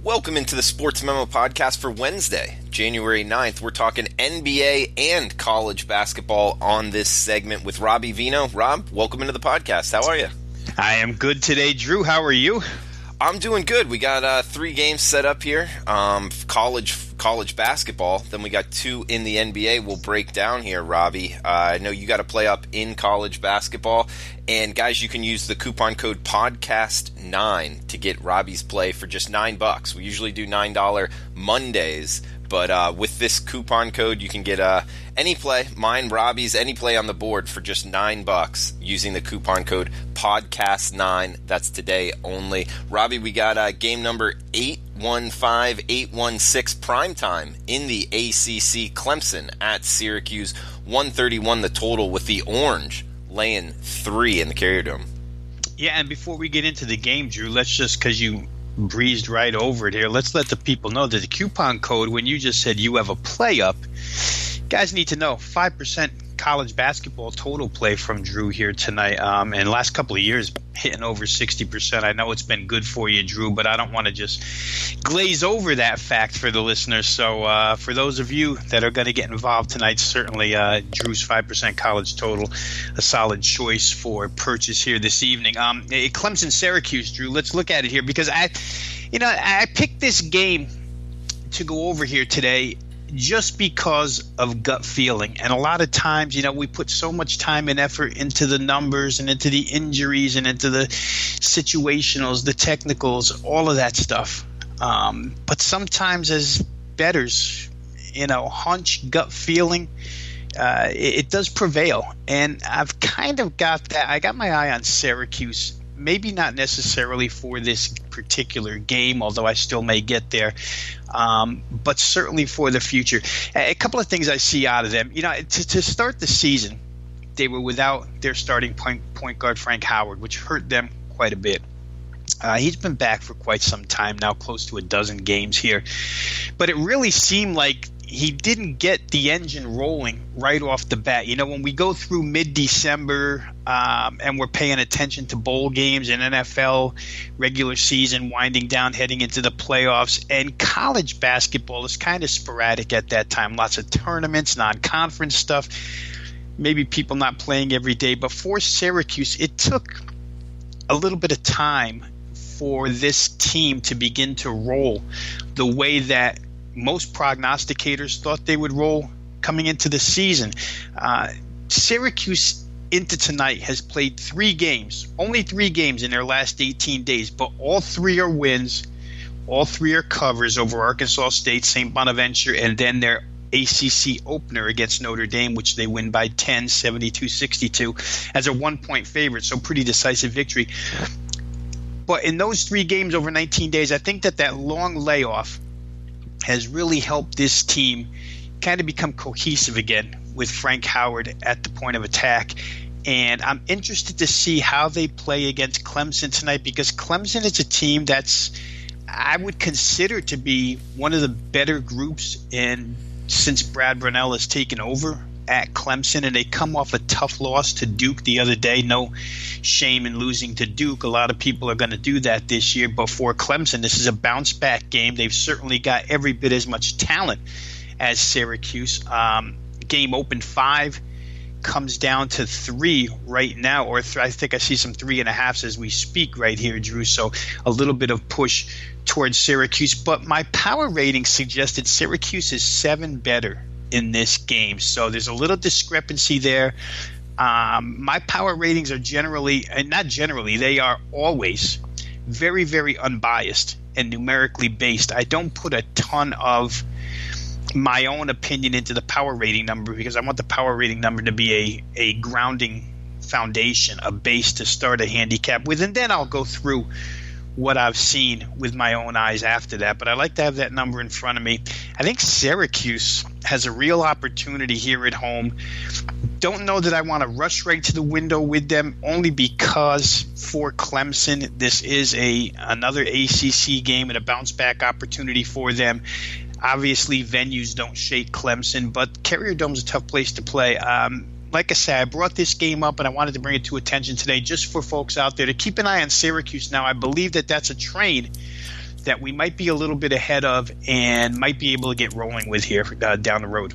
Welcome into the Sportsmemo podcast for Wednesday, January 9th. We're talking NBA and college basketball on this segment with Robbie Veno. Rob, welcome into the podcast. How are you? I am good today, Drew. How are you? I'm doing good. We got 3 games set up here. College basketball. Then we got 2 in the NBA. We'll break down here, Robbie. I know you got to play up in college basketball. And guys, you can use the coupon code podcast9 to get Robbie's play for just $9. We usually do $9 Mondays. But with this coupon code, you can get any play, mine, Robbie's, any play on the board for just $9 using the coupon code podcast9. That's today only. Robbie, we got game number 815-816 primetime in the ACC. Clemson at Syracuse, 131 the total with the Orange laying 3 in the Carrier Dome. Yeah, and before we get into the game, Drew, let's just, because you breezed right over it here, let's let the people know that the coupon code, when you just said you have a play up, guys need to know 5% college basketball total play from Drew here tonight. And the last couple of years hitting over 60%. I know it's been good for you, Drew, but I don't want to just glaze over that fact for the listeners. So for those of you that are going to get involved tonight, certainly Drew's 5% college total, a solid choice for purchase here this evening. Clemson Syracuse, Drew, let's look at it here because I picked this game to go over here today just because of gut feeling. And a lot of times, we put so much time and effort into the numbers and into the injuries and into the situationals, the technicals, all of that stuff. But sometimes as bettors, hunch, gut feeling, it does prevail. And I've kind of got that. I got my eye on Syracuse. Maybe not necessarily for this particular game, although I still may get there, but certainly for the future. A couple of things I see out of them. To start the season, they were without their starting point guard Frank Howard, which hurt them quite a bit. He's been back for quite some time now, close to a dozen games here. But it really seemed like he didn't get the engine rolling right off the bat. When we go through mid-December and we're paying attention to bowl games and NFL regular season winding down, heading into the playoffs, and college basketball is kind of sporadic at that time. Lots of tournaments, non-conference stuff, maybe people not playing every day. But for Syracuse, it took a little bit of time for this team to begin to roll the way that most prognosticators thought they would roll coming into the season. Syracuse into tonight has played 3 games, only 3 games in their last 18 days, but all 3 are wins, all 3 are covers over Arkansas State, St. Bonaventure, and then their ACC opener against Notre Dame, which they win by 10, 72-62, as a 1-point favorite, so pretty decisive victory. But in those 3 games over 19 days, I think that long layoff has really helped this team kind of become cohesive again with Frank Howard at the point of attack. And I'm interested to see how they play against Clemson tonight, because Clemson is a team that's, I would consider to be one of the better groups since Brad Brownell has taken over at Clemson, and they come off a tough loss to Duke the other day. No shame in losing to Duke. A lot of people are going to do that this year, but for Clemson, this is a bounce-back game. They've certainly got every bit as much talent as Syracuse. Game opened 5, comes down to 3 right now, or I think I see some 3.5s as we speak right here, Drew, so a little bit of push towards Syracuse. But my power rating suggested Syracuse is 7 better in this game, so there's a little discrepancy there. My power ratings are they are always very, very unbiased and numerically based. I don't put a ton of my own opinion into the power rating number because I want the power rating number to be a grounding foundation, a base to start a handicap with, and then I'll go through what I've seen with my own eyes after that. But I like to have that number in front of me. I think Syracuse has a real opportunity here at home. Don't know that I want to rush right to the window with them, only because for Clemson, this is another ACC game and a bounce-back opportunity for them. Obviously, venues don't shake Clemson, but Carrier Dome's a tough place to play. Like I said, I brought this game up and I wanted to bring it to attention today just for folks out there to keep an eye on Syracuse now. I believe that that's a train that we might be a little bit ahead of and might be able to get rolling with here down the road.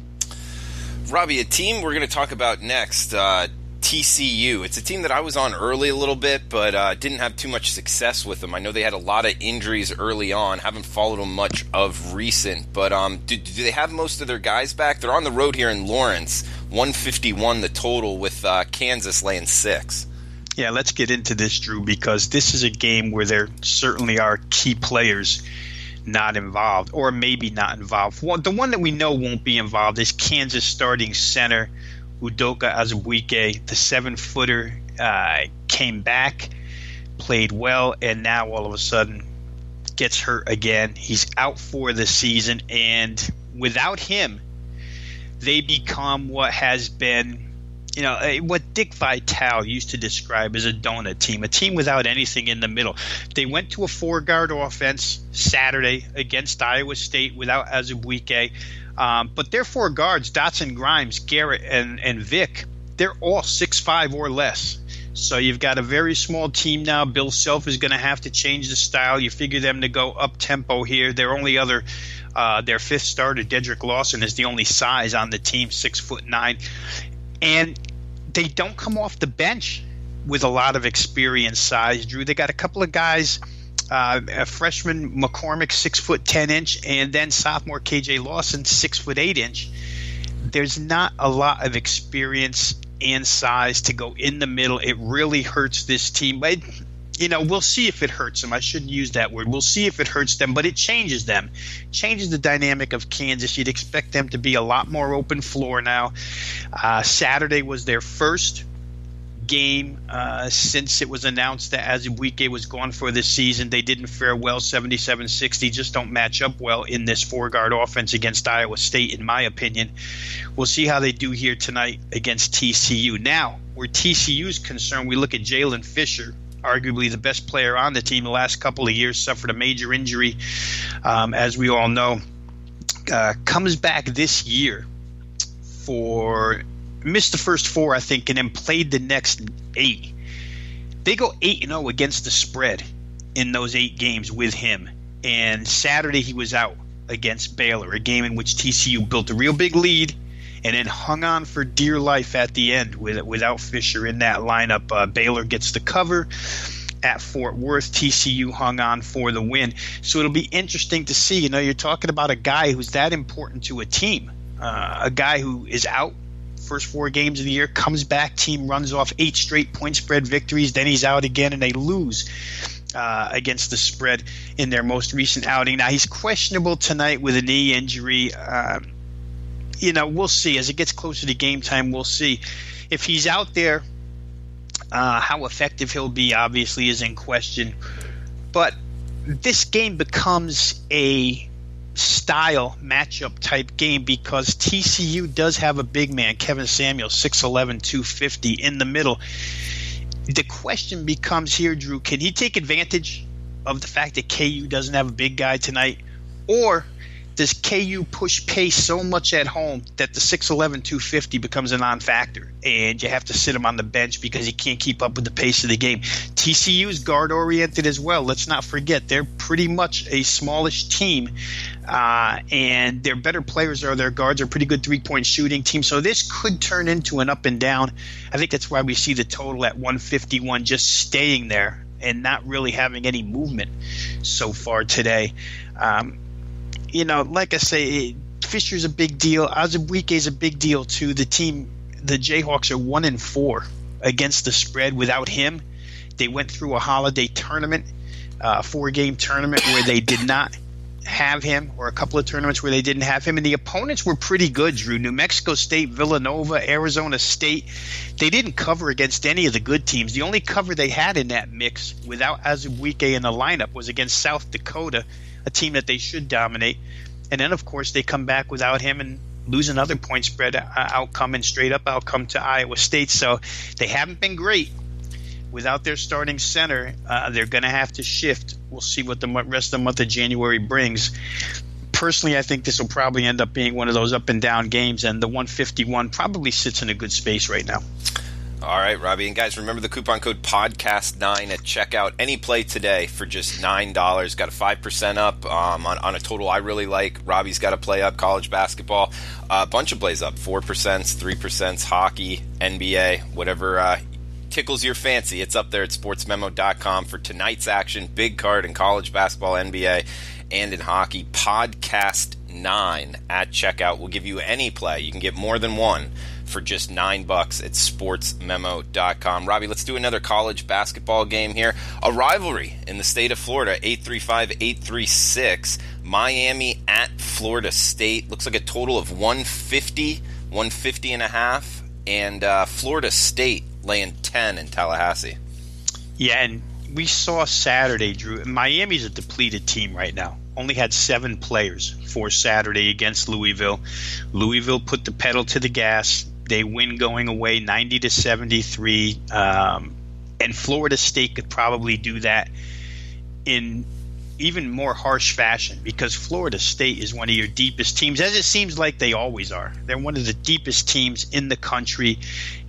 Robbie, a team we're going to talk about next, TCU. It's a team that I was on early a little bit, but didn't have too much success with them. I know they had a lot of injuries early on. Haven't followed them much of recent, but do they have most of their guys back? They're on the road here in Lawrence, 151 the total, with Kansas laying 6. Yeah, let's get into this, Drew, because this is a game where there certainly are key players not involved, or maybe not involved. The one that we know won't be involved is Kansas starting center Udoka Azubuike. The 7-footer came back, played well, and now all of a sudden gets hurt again. He's out for the season, and without him, they become what has been, what Dick Vitale used to describe as a donut team, a team without anything in the middle. They went to a 4-guard offense Saturday against Iowa State without Azubuike. But their 4 guards, Dotson, Grimes, Garrett, and Vic, they're all 6'5" or less. So you've got a very small team now. Bill Self is going to have to change the style. You figure them to go up-tempo here. Their only other their 5th starter, Dedrick Lawson, is the only size on the team, 6'9". And they don't come off the bench with a lot of experience size, Drew. They got a couple of guys, a freshman McCormick, 6'10", and then sophomore KJ Lawson, 6'8". There's not a lot of experience and size to go in the middle. It really hurts this team. But we'll see if it hurts them. I shouldn't use that word. We'll see if it hurts them, but it changes them. Changes the dynamic of Kansas. You'd expect them to be a lot more open floor now. Saturday was their first game since it was announced that Azubuike was gone for this season. They didn't fare well, 77-60. Just don't match up well in this 4-guard offense against Iowa State, in my opinion. We'll see how they do here tonight against TCU. Now, where TCU is concerned, we look at Jalen Fisher, arguably the best player on the team the last couple of years, suffered a major injury, as we all know. Comes back this year missed the first 4, I think, and then played the next 8. They go 8-0 against the spread in those 8 games with him. And Saturday he was out against Baylor, a game in which TCU built a real big lead and then hung on for dear life at the end without Fisher in that lineup. Baylor gets the cover at Fort Worth. TCU hung on for the win. So it'll be interesting to see. You're talking about a guy who's that important to a team, a guy who is out first 4 games of the year, comes back, team runs off 8 straight point spread victories, then he's out again, and they lose against the spread in their most recent outing. Now, he's questionable tonight with a knee injury. We'll see. As it gets closer to game time, we'll see. If he's out there, how effective he'll be obviously is in question. But this game becomes a style matchup type game because TCU does have a big man, Kevin Samuel, 6'11", 250 in the middle. The question becomes here, Drew, can he take advantage of the fact that KU doesn't have a big guy tonight, or does KU push pace so much at home that the 6'11", 250 becomes a non-factor and you have to sit him on the bench because he can't keep up with the pace of the game? TCU is guard-oriented as well. Let's not forget they're pretty much a smallish team, and their better players are their guards are pretty good three-point shooting team. So this could turn into an up and down. I think that's why we see the total at 151 just staying there and not really having any movement so far today. Like I say, Fisher's a big deal. Azubuike is a big deal too. The Jayhawks are 1-4 against the spread without him. They went through a holiday tournament, a 4-game tournament where they did not have him, or a couple of tournaments where they didn't have him. And the opponents were pretty good, Drew. New Mexico State, Villanova, Arizona State. They didn't cover against any of the good teams. The only cover they had in that mix without Azubuike in the lineup was against South Dakota, a team that they should dominate. And then, of course, they come back without him and lose another point spread outcome and straight-up outcome to Iowa State. So they haven't been great. Without their starting center, they're going to have to shift. We'll see what the rest of the month of January brings. Personally, I think this will probably end up being one of those up-and-down games, and the 151 probably sits in a good space right now. All right, Robbie. And guys, remember the coupon code podcast9 at checkout. Any play today for just $9. Got a 5% up on a total I really like. Robbie's got a play up, college basketball. A bunch of plays up, 4%, 3%, hockey, NBA, whatever tickles your fancy. It's up there at sportsmemo.com for tonight's action. Big card in college basketball, NBA, and in hockey. Podcast 9 at checkout will give you any play. You can get more than one for just $9 at sportsmemo.com. Robbie, let's do another college basketball game here. A rivalry in the state of Florida, 835-836. Miami at Florida State. Looks like a total of 150 and a half. And Florida State laying 10 in Tallahassee. Yeah, and we saw Saturday, Drew. Miami's a depleted team right now. Only had 7 players for Saturday against Louisville. Louisville put the pedal to the gas. They win going away 90-73. And Florida State could probably do that in even more harsh fashion because Florida State is one of your deepest teams, as it seems like they always are. They're one of the deepest teams in the country.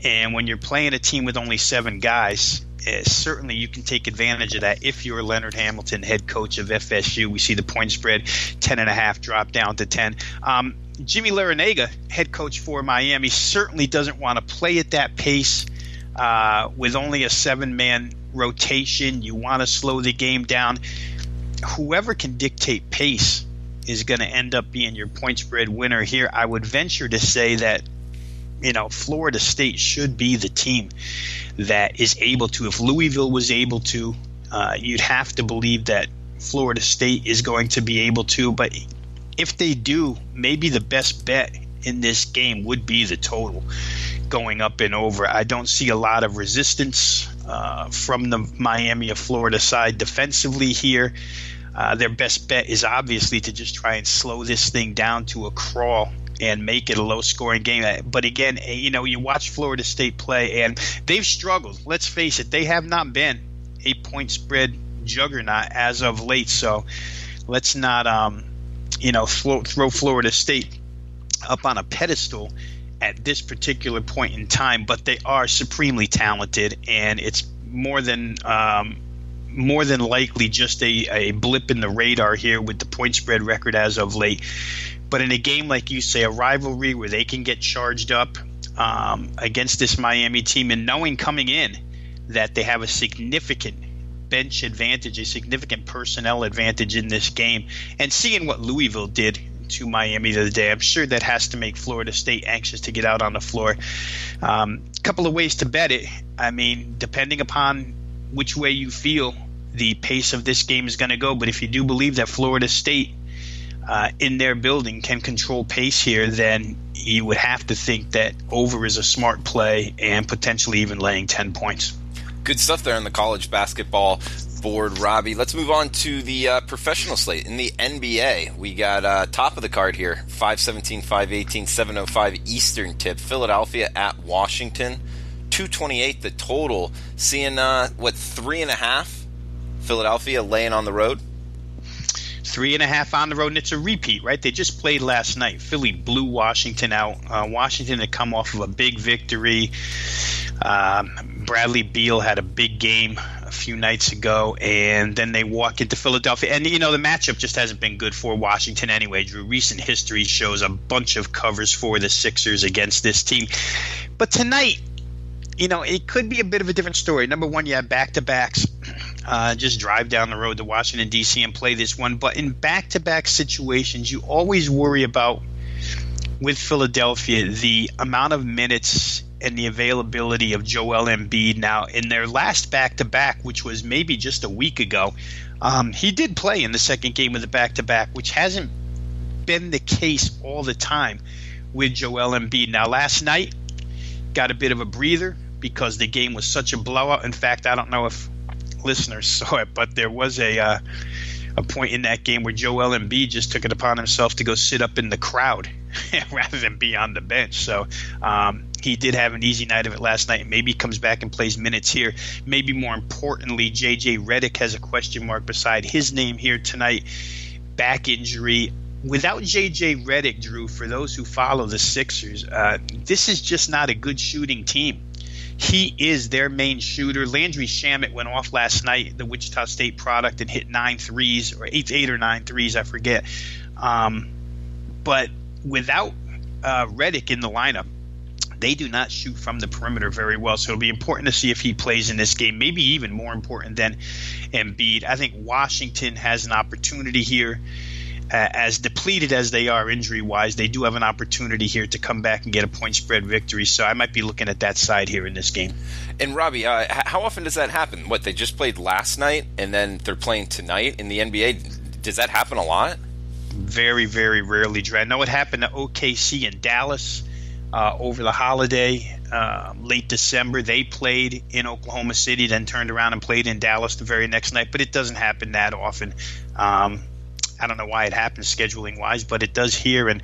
And when you're playing a team with only 7 guys, certainly you can take advantage of that if you're Leonard Hamilton, head coach of FSU. We see the point spread, 10.5 drop down to 10. Jimmy Larinaga, head coach for Miami, certainly doesn't want to play at that pace with only a 7-man rotation. You want to slow the game down. Whoever can dictate pace is going to end up being your point spread winner here. I would venture to say that Florida State should be the team that is able to. If Louisville was able to, you'd have to believe that Florida State is going to be able to. But if they do, maybe the best bet in this game would be the total going up and over. I don't see a lot of resistance from the Miami of Florida side defensively here. Their best bet is obviously to just try and slow this thing down to a crawl and make it a low-scoring game. But again, you watch Florida State play, and they've struggled. Let's face it, they have not been a point spread juggernaut as of late. So let's not, throw Florida State up on a pedestal at this particular point in time. But they are supremely talented, and it's more than likely just a blip in the radar here with the point spread record as of late. But in a game, like you say, a rivalry where they can get charged up against this Miami team, and knowing coming in that they have a significant bench advantage, a significant personnel advantage in this game, and seeing what Louisville did to Miami the other day, I'm sure that has to make Florida State anxious to get out on the floor. Couple of ways to bet it. I mean, depending upon which way you feel the pace of this game is going to go. But if you do believe that Florida State in their building can control pace here, then you would have to think that over is a smart play and potentially even laying 10 points. Good stuff there on the college basketball board, Robbie. Let's move on to the professional slate. In the NBA, we got top of the card here, 5:17, 5:18, 7:05 Eastern tip. Philadelphia at Washington, 228 the total. Seeing, 3.5? Philadelphia laying on the road? 3.5 on the road, and it's a repeat, right? They just played last night. Philly blew Washington out. Washington had come off of a big victory. Bradley Beal had a big game a few nights ago, and then they walk into Philadelphia. And, the matchup just hasn't been good for Washington anyway, Drew. Recent history shows a bunch of covers for the Sixers against this team. But tonight, it could be a bit of a different story. Number one, you have back-to-backs. Just drive down the road to Washington, D.C. and play this one. But in back-to-back situations, you always worry about, with Philadelphia, the amount of minutes and the availability of Joel Embiid. Now, in their last back-to-back, which was maybe just a week ago, he did play in the second game of the back-to-back, which hasn't been the case all the time with Joel Embiid. Now, last night, got a bit of a breather because the game was such a blowout. In fact, I don't know if listeners saw it, but there was a point in that game where Joel Embiid just took it upon himself to go sit up in the crowd rather than be on the bench. So he did have an easy night of it last night. Maybe he comes back and plays minutes here. Maybe more importantly, J.J. Redick has a question mark beside his name here tonight. Back injury. Without J.J. Redick, Drew, for those who follow the Sixers, this is just not a good shooting team. He is their main shooter. Landry Shamet went off last night, the Wichita State product, and hit 9 threes, or 8 or 9 threes, I forget. But without Redick in the lineup, they do not shoot from the perimeter very well. So it'll be important to see if he plays in this game, maybe even more important than Embiid. I think Washington has an opportunity here. As depleted as they are injury-wise, they do have an opportunity here to come back and get a point spread victory. So I might be looking at that side here in this game. And Robbie, how often does that happen? What, they just played last night and then they're playing tonight in the NBA? Does that happen a lot? Very, very rarely, Dre. I know it happened to OKC in Dallas over the holiday, late December. They played in Oklahoma City, then turned around and played in Dallas the very next night. But it doesn't happen that often. I don't know why it happens scheduling-wise, but it does here. And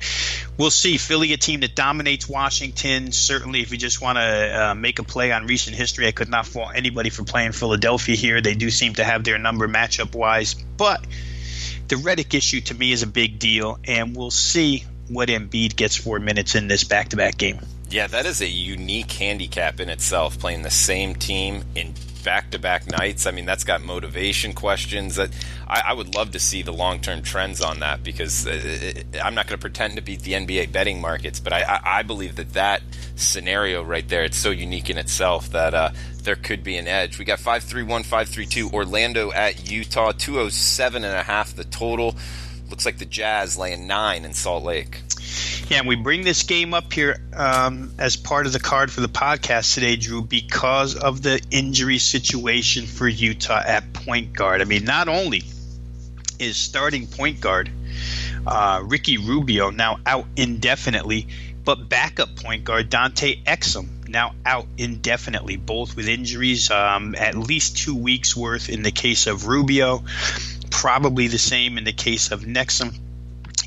we'll see. Philly, a team that dominates Washington. Certainly, if you just want to make a play on recent history, I could not fault anybody for playing Philadelphia here. They do seem to have their number matchup-wise. But the Redick issue to me is a big deal, and we'll see what Embiid gets 4 minutes in this back-to-back game. Yeah, that is a unique handicap in itself, playing the same team in back-to-back nights. I mean, that's got motivation questions. I would love to see the long-term trends on that, because I'm not going to pretend to beat the NBA betting markets, but I believe that scenario right there, it's so unique in itself that there could be an edge. We got 5-3-1, 5-3-2, Orlando at Utah, 207.5 the total. Looks like the Jazz laying 9 in Salt Lake. Yeah, and we bring this game up here as part of the card for the podcast today, Drew, because of the injury situation for Utah at point guard. I mean, not only is starting point guard Ricky Rubio now out indefinitely, but backup point guard Dante Exum now out indefinitely, both with injuries, at least 2 weeks worth in the case of Rubio, probably the same in the case of Exum.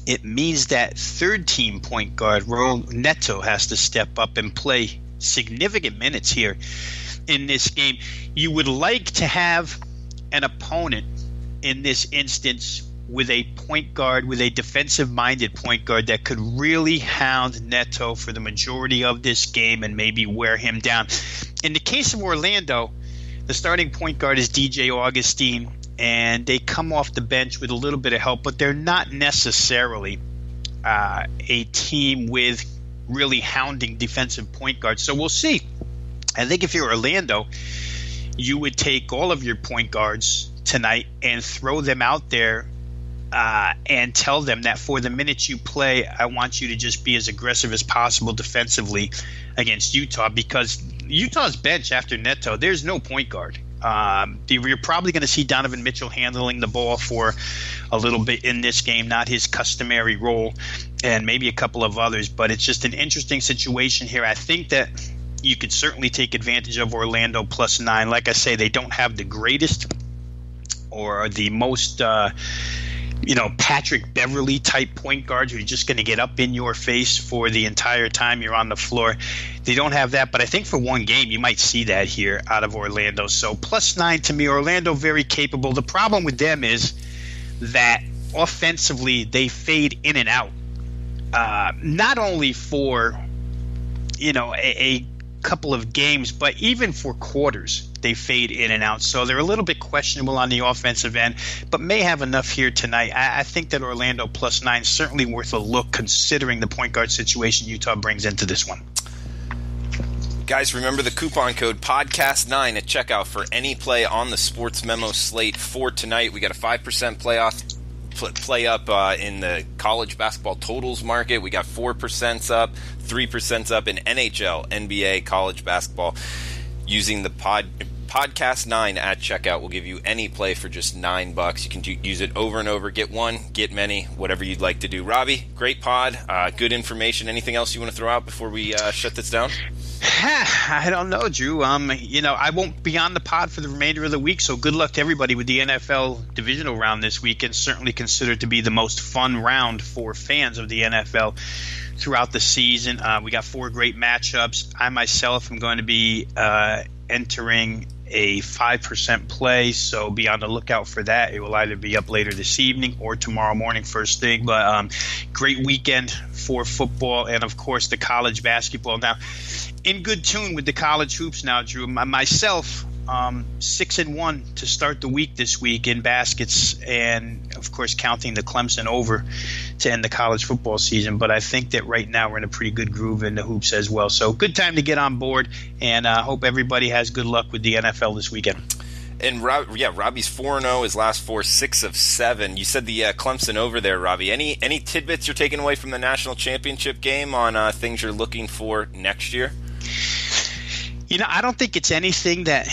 It means that third-team point guard Raul Neto has to step up and play significant minutes here in this game. You would like to have an opponent in this instance with a point guard, with a defensive-minded point guard that could really hound Neto for the majority of this game and maybe wear him down. In the case of Orlando, the starting point guard is DJ Augustine, and they come off the bench with a little bit of help, but they're not necessarily a team with really hounding defensive point guards. So we'll see. I think if you're Orlando, you would take all of your point guards tonight and throw them out there and tell them that for the minutes you play, I want you to just be as aggressive as possible defensively against Utah, because Utah's bench after Neto, there's no point guard. You're probably going to see Donovan Mitchell handling the ball for a little bit in this game, not his customary role, and maybe a couple of others. But it's just an interesting situation here. I think that you could certainly take advantage of Orlando +9. Like I say, they don't have the greatest or the most Patrick Beverly type point guards who are just going to get up in your face for the entire time you're on the floor. They don't have that, but I think for one game you might see that here out of Orlando. So +9 to me, Orlando very capable. The problem with them is that offensively they fade in and out. Not only for a couple of games, but even for quarters they fade in and out. So they're a little bit questionable on the offensive end, but may have enough here tonight. I think that Orlando +9 is certainly worth a look, considering the point guard situation Utah brings into this one. Guys, remember the coupon code podcast9 at checkout for any play on the Sportsmemo slate for tonight. We got a 5% play up in the college basketball totals market. We got 4% up, 3% up in NHL, NBA, college basketball. Using the podcast 9 at checkout will give you any play for just $9. You can use it over and over. Get one, get many, whatever you'd like to do. Robbie, great pod, good information. Anything else you want to throw out before we shut this down? I don't know, Drew. I won't be on the pod for the remainder of the week, so good luck to everybody with the NFL divisional round this weekend. Certainly considered to be the most fun round for fans of the NFL throughout the season. We got 4 great matchups. I myself am going to be entering a 5% play, so be on the lookout for that. It will either be up later this evening or tomorrow morning first thing. But great weekend for football and, of course, the college basketball. Now, in good tune with the college hoops now, Drew. Myself, 6-1 to start the week this week in baskets, and of course counting the Clemson over to end the college football season. But I think that right now we're in a pretty good groove in the hoops as well. So good time to get on board, and hope everybody has good luck with the NFL this weekend. And Robbie's 4-0, his last 4, 6 of 7. You said the Clemson over there, Robbie. Any tidbits you're taking away from the national championship game on things you're looking for next year? I don't think it's anything that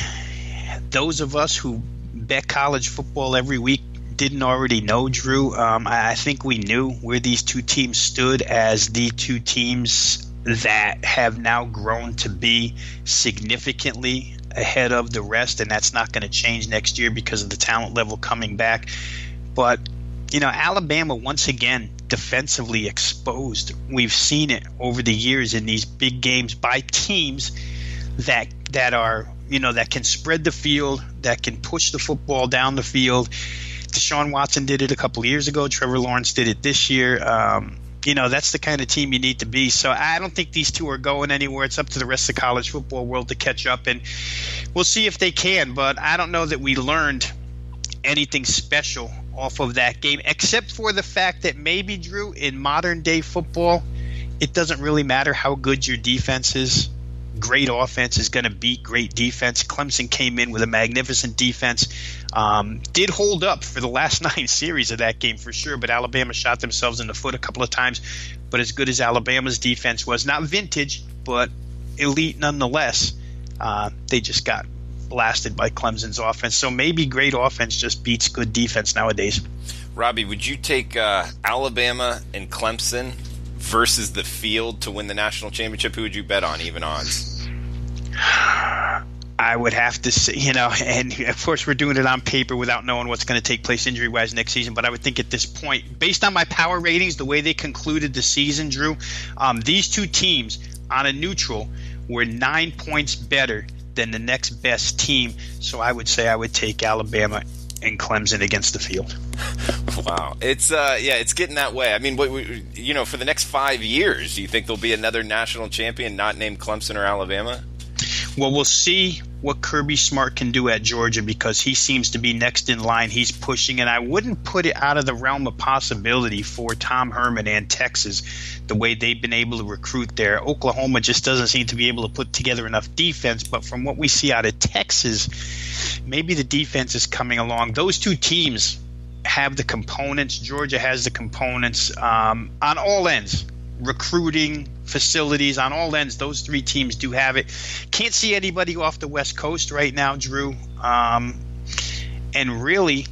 those of us who bet college football every week didn't already know, Drew. I think we knew where these two teams stood as the two teams that have now grown to be significantly ahead of the rest, and that's not going to change next year because of the talent level coming back. But, Alabama, once again, defensively exposed. We've seen it over the years in these big games by teams that are, that can spread the field, that can push the football down the field. Deshaun Watson did it a couple of years ago. Trevor Lawrence did it this year. That's the kind of team you need to be. So I don't think these two are going anywhere. It's up to the rest of the college football world to catch up, and we'll see if they can. But I don't know that we learned anything special off of that game, except for the fact that maybe, Drew, in modern day football, it doesn't really matter how good your defense is. Great offense is going to beat great defense. Clemson came in with a magnificent defense. Did hold up for the last 9 series of that game for sure, but Alabama shot themselves in the foot a couple of times. But as good as Alabama's defense was, not vintage, but elite nonetheless, they just got blasted by Clemson's offense. So maybe great offense just beats good defense nowadays. Robbie, would you take Alabama and Clemson versus the field to win the national championship? Who would you bet on, even odds? I would have to say, and of course we're doing it on paper without knowing what's going to take place injury-wise next season, but I would think at this point, based on my power ratings, the way they concluded the season, Drew, these two teams on a neutral were 9 points better than the next best team. So I would say I would take Alabama and Clemson against the field. Wow. It's getting that way. I mean, for the next 5 years, do you think there'll be another national champion not named Clemson or Alabama? Well, we'll see what Kirby Smart can do at Georgia, because he seems to be next in line. He's pushing, and I wouldn't put it out of the realm of possibility for Tom Herman and Texas, the way they've been able to recruit there. Oklahoma just doesn't seem to be able to put together enough defense, but from what we see out of Texas, maybe the defense is coming along. Those two teams have the components. Georgia has the components on all ends. Recruiting, facilities, on all ends, those three teams do have it. Can't see anybody off the West Coast right now, Drew. And really,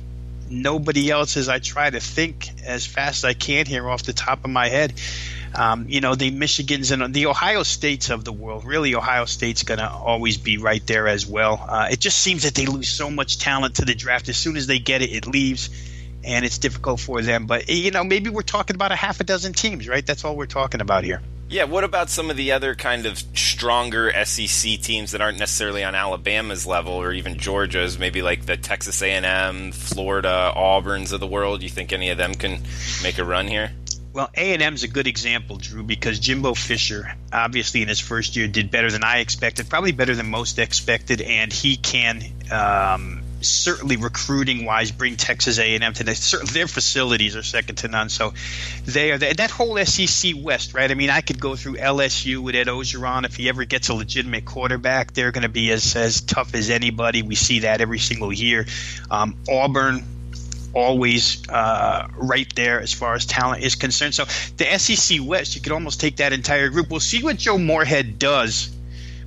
nobody else, as I try to think as fast as I can here off the top of my head. The Michigans and the Ohio States of the world. Really, Ohio State's going to always be right there as well. It just seems that they lose so much talent to the draft. As soon as they get it, it leaves. And it's difficult for them. But, maybe we're talking about a half a dozen teams, right? That's all we're talking about here. Yeah, what about some of the other kind of stronger SEC teams that aren't necessarily on Alabama's level or even Georgia's, maybe like the Texas A&M, Florida, Auburns of the world? You think any of them can make a run here? Well, A&M's a good example, Drew, because Jimbo Fisher, obviously in his first year, did better than I expected, probably better than most expected, and he can certainly recruiting-wise bring Texas A&M to their facilities are second to none. So they are that whole SEC West, right? I mean, I could go through LSU with Ed Ogeron. If he ever gets a legitimate quarterback, they're going to be as tough as anybody. We see that every single year. Auburn, always right there as far as talent is concerned. So the SEC West, you could almost take that entire group. We'll see what Joe Moorhead does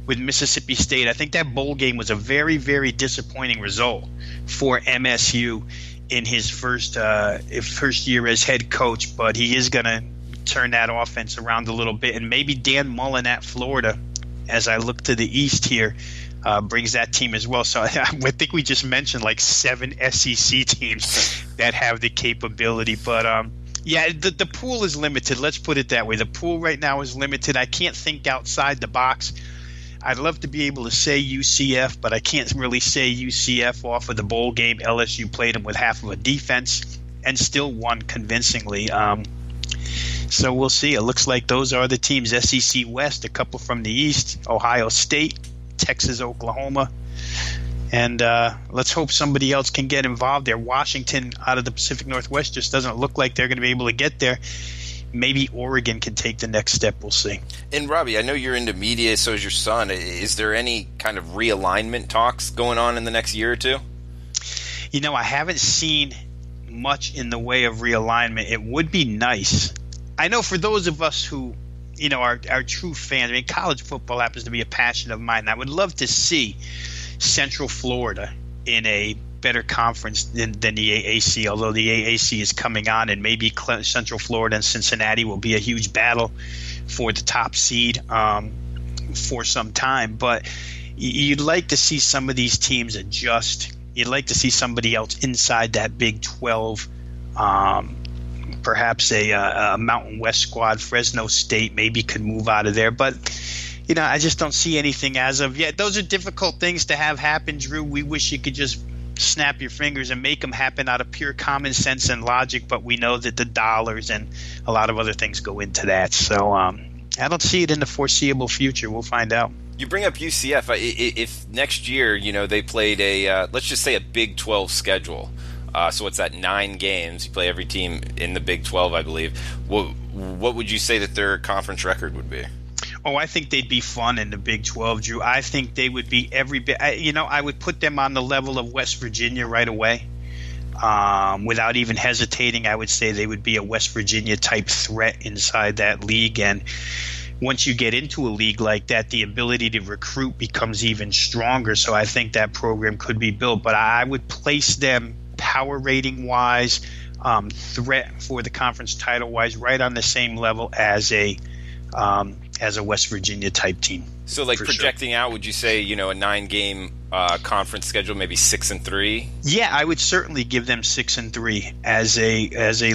with Mississippi State. I think that bowl game was a very, very disappointing result for MSU in his first year as head coach, but he is going to turn that offense around a little bit. And maybe Dan Mullen at Florida, as I look to the east here, brings that team as well. So I think we just mentioned like 7 SEC teams that have the capability. But the pool is limited. Let's put it that way. The pool right now is limited. I can't think outside the box. I'd love to be able to say UCF, but I can't really say UCF off of the bowl game. LSU played them with half of a defense and still won convincingly. So we'll see. It looks like those are the teams. SEC West, a couple from the East, Ohio State, Texas, Oklahoma. And let's hope somebody else can get involved there. Washington out of the Pacific Northwest just doesn't look like they're going to be able to get there. Maybe Oregon can take the next step. We'll see. And Robbie, I know you're into media, so is your son. Is there any kind of realignment talks going on in the next year or two? I haven't seen much in the way of realignment. It would be nice. I know for those of us who, are true fans, college football happens to be a passion of mine. I would love to see Central Florida in a better conference than the AAC, although the AAC is coming on, and maybe Central Florida and Cincinnati will be a huge battle for the top seed for some time. But you'd like to see some of these teams adjust. You'd like to see somebody else inside that Big 12, perhaps a Mountain West squad. Fresno State maybe could move out of there. But I just don't see anything as of yet. Those are difficult things to have happen, Drew. We wish you could just snap your fingers and make them happen out of pure common sense and logic, but we know that the dollars and a lot of other things go into that. So I don't see it in the foreseeable future. We'll find out. You bring up UCF. If next year, they played let's just say a Big 12 schedule. So what's that, 9 games? You play every team in the Big 12, I believe. What would you say that their conference record would be? Oh, I think they'd be fun in the Big 12, Drew. I think they would be every bit. I would put them on the level of West Virginia right away. Without even hesitating, I would say they would be a West Virginia type threat inside that league. And once you get into a league like that, the ability to recruit becomes even stronger. So I think that program could be built. But I would place them power rating wise, threat for the conference title wise, right on the same level as a West Virginia type team. So, projecting out, would you say a 9-game conference schedule, maybe 6-3? Yeah, I would certainly give them 6-3 as a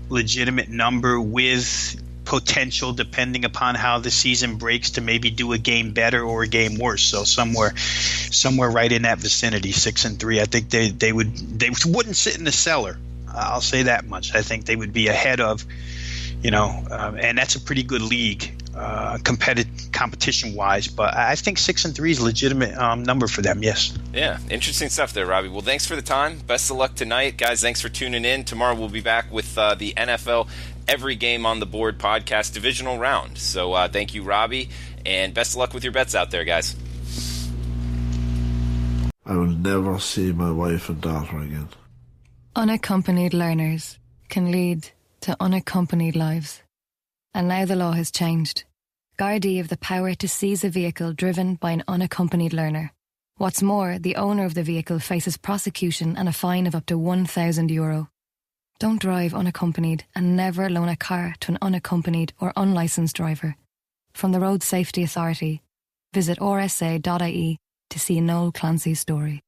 legitimate number with potential, depending upon how the season breaks, to maybe do a game better or a game worse. So somewhere right in that vicinity, 6-3. I think they wouldn't sit in the cellar. I'll say that much. I think they would be ahead of. And that's a pretty good league, competition-wise. But I think 6-3 is a legitimate number for them. Yes. Yeah, interesting stuff there, Robbie. Well, thanks for the time. Best of luck tonight, guys. Thanks for tuning in. Tomorrow we'll be back with the NFL Every Game on the Board podcast divisional round. So thank you, Robbie, and best of luck with your bets out there, guys. I will never see my wife and daughter again. Unaccompanied learners can lead to unaccompanied lives. And now the law has changed. Gardaí have the power to seize a vehicle driven by an unaccompanied learner. What's more, the owner of the vehicle faces prosecution and a fine of up to €1,000. Don't drive unaccompanied and never loan a car to an unaccompanied or unlicensed driver. From the Road Safety Authority, visit rsa.ie to see Noel Clancy's story.